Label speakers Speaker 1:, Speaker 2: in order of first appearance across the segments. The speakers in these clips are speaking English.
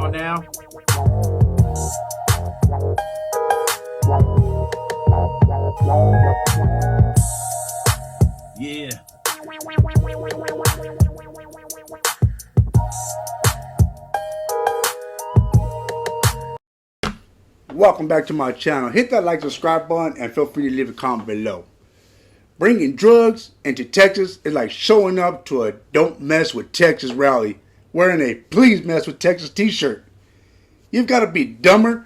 Speaker 1: on now. Yeah.
Speaker 2: Welcome back to my channel. Hit that like, subscribe button, and feel free to leave a comment below. Bringing drugs into Texas is like showing up to a Don't Mess with Texas rally wearing a Please Mess with Texas t-shirt. You've got to be dumber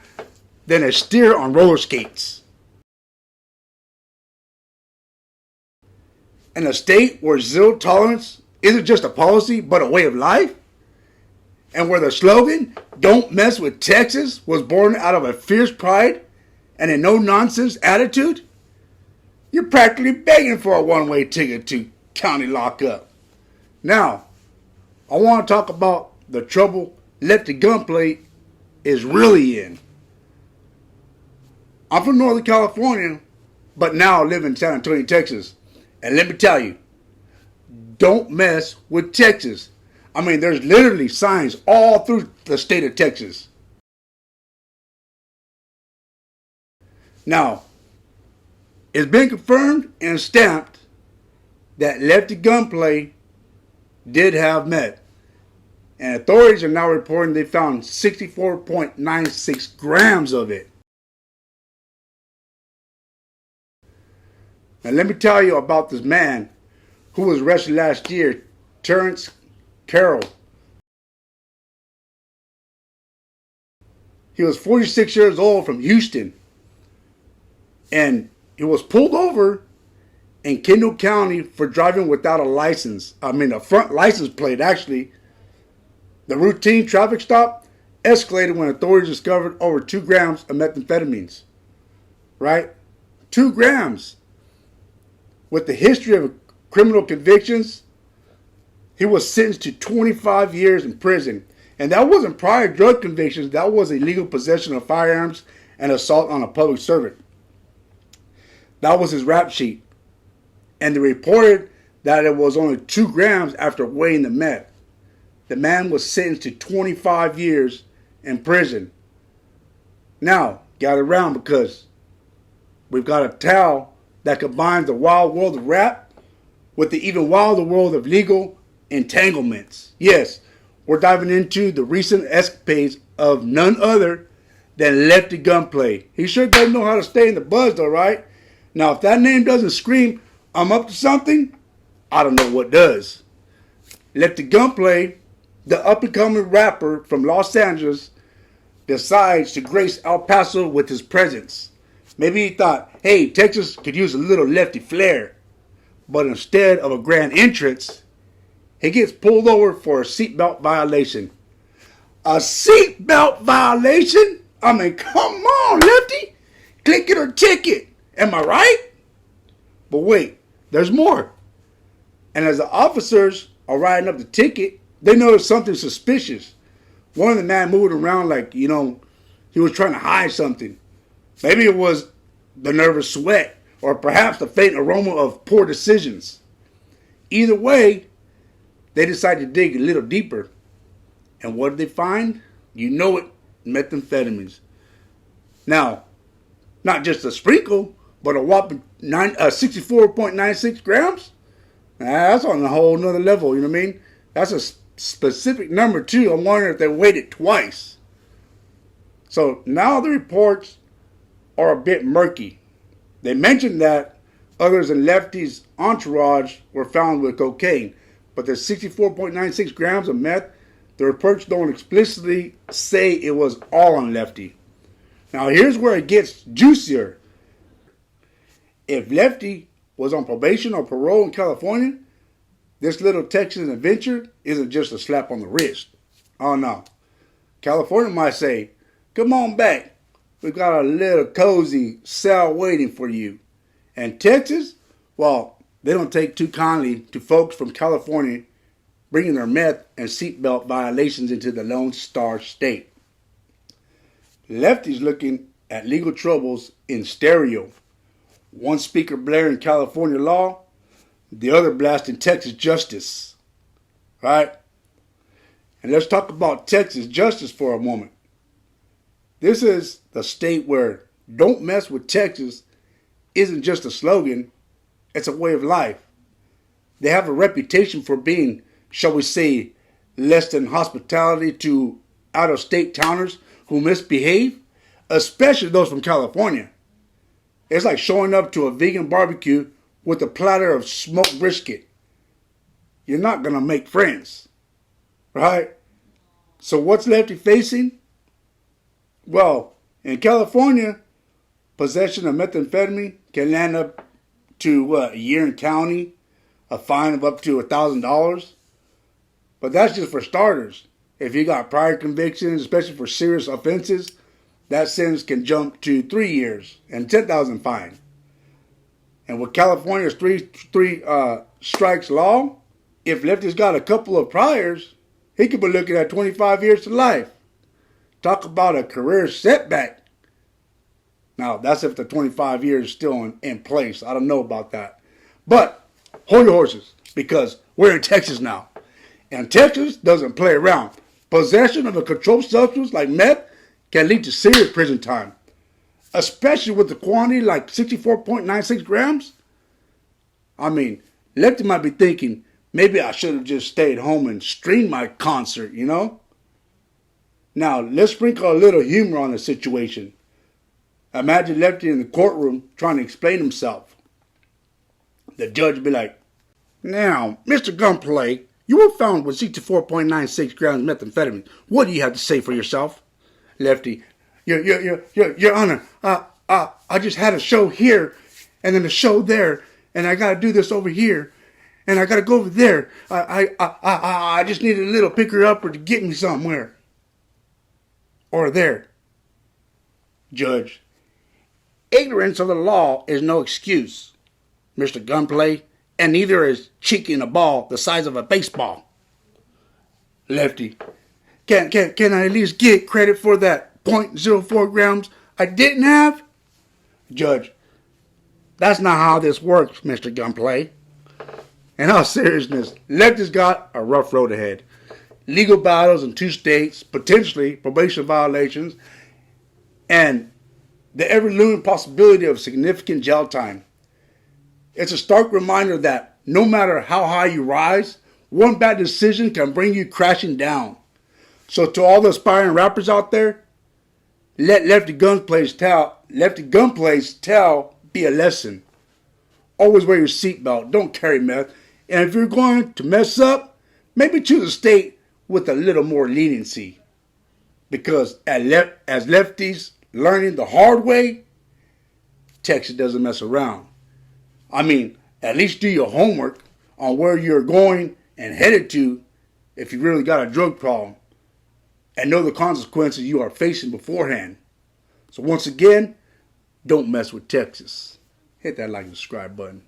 Speaker 2: than a steer on roller skates. In a state where zero tolerance isn't just a policy but a way of life, and where the slogan, "Don't Mess with Texas," was born out of a fierce pride and a no-nonsense attitude, you're practically begging for a one-way ticket to county lockup. Now, I want to talk about the trouble Lefty Gunplay is really in. I'm from Northern California, but now I live in San Antonio, Texas. And let me tell you, don't mess with Texas. I mean, there's literally signs all through the state of Texas. Now, it's been confirmed and stamped that Lefty Gunplay did have meth. And authorities are now reporting they found 64.96 grams of it. Now let me tell you about this man who was arrested last year, Terrence Carroll. He was 46 years old from Houston. And he was pulled over in Kendall County for driving without a license. A front license plate, actually. The routine traffic stop escalated when authorities discovered over 2 grams of methamphetamines. Right? 2 grams. With the history of criminal convictions, he was sentenced to 25 years in prison. And that wasn't prior drug convictions. That was illegal possession of firearms and assault on a public servant. That was his rap sheet. And they reported that it was only 2 grams after weighing the meth. The man was sentenced to 25 years in prison. Now, gather around, because we've got a tale that combines the wild world of rap with the even wilder world of legal entanglements. Yes, we're diving into the recent escapades of none other than Lefty Gunplay. He sure doesn't know how to stay in the buzz though, right? Now, if that name doesn't scream, "I'm up to something," I don't know what does. Lefty Gunplay, the up-and-coming rapper from Los Angeles, decides to grace El Paso with his presence. Maybe he thought, hey, Texas could use a little Lefty flair. But instead of a grand entrance, he gets pulled over for a seatbelt violation. A seatbelt violation? I mean, come on, Lefty. Click it or ticket. Am I right? But wait, there's more. And as the officers are writing up the ticket, they notice something suspicious. One of the men moving around like, he was trying to hide something. Maybe it was the nervous sweat, or perhaps the faint aroma of poor decisions. Either way, they decide to dig a little deeper. And what did they find? You know it, methamphetamines. Now, not just a sprinkle, but a whopping 64.96 grams? That's on a whole nother level, you know what I mean? That's a specific number too. I'm wondering if they weighed it twice. So now the reports are a bit murky. They mentioned that others in Lefty's entourage were found with cocaine, but the 64.96 grams of meth, the reports don't explicitly say it was all on Lefty. Now here's where it gets juicier. If Lefty was on probation or parole in California, this little Texas adventure isn't just a slap on the wrist. Oh no. California might say, come on back. We've got a little cozy cell waiting for you. And Texas, well, they don't take too kindly to folks from California bringing their meth and seatbelt violations into the Lone Star State. Lefty's looking at legal troubles in stereo. One speaker blaring California law, the other blasting Texas justice. Right? And let's talk about Texas justice for a moment. This is the state where "don't mess with Texas" isn't just a slogan, it's a way of life. They have a reputation for being, shall we say, less than hospitality to out-of-state towners who misbehave, especially those from California. It's like showing up to a vegan barbecue with a platter of smoked brisket. You're not going to make friends, right? So what's Lefty facing? Well, in California, possession of methamphetamine can land up to a year in county, a fine of up to $1,000. But that's just for starters. If you got prior convictions, especially for serious offenses, that sentence can jump to 3 years and $10,000 fine. And with California's three strikes law, if Lefty's got a couple of priors, he could be looking at 25 years to life. Talk about a career setback. Now, that's if the 25 years is still in place. I don't know about that. But hold your horses, because we're in Texas now. And Texas doesn't play around. Possession of a controlled substance like meth can lead to serious prison time, especially with the quantity like 64.96 grams. I mean, Lefty might be thinking, maybe I should have just stayed home and streamed my concert, you know? Now, let's sprinkle a little humor on the situation. Imagine Lefty in the courtroom trying to explain himself. The judge would be like, "Now, Mr. Gunplay, you were found with 64.96 grams of methamphetamine. What do you have to say for yourself?" Lefty, Your Honor, I just had a show here and then a show there, and I got to do this over here, and I got to go over there. I just needed a little picker-upper to get me somewhere. Or there. Judge, ignorance of the law is no excuse, Mr. Gunplay, and neither is cheeking a ball the size of a baseball. Lefty, can I at least get credit for that .04 grams I didn't have? Judge, that's not how this works, Mr. Gunplay. In all seriousness, Lefty's got a rough road ahead. Legal battles in 2 states, potentially probation violations, and the ever-looming possibility of significant jail time. It's a stark reminder that no matter how high you rise, one bad decision can bring you crashing down. So to all the aspiring rappers out there, let Lefty Gunplay's tell be a lesson. Always wear your seatbelt. Don't carry meth. And if you're going to mess up, maybe choose a state with a little more leniency. Because as lefties learning the hard way, Texas doesn't mess around. I mean, at least do your homework on where you're going and headed to if you really got a drug problem, and know the consequences you are facing beforehand. So once again, don't mess with Texas. Hit that like and subscribe button.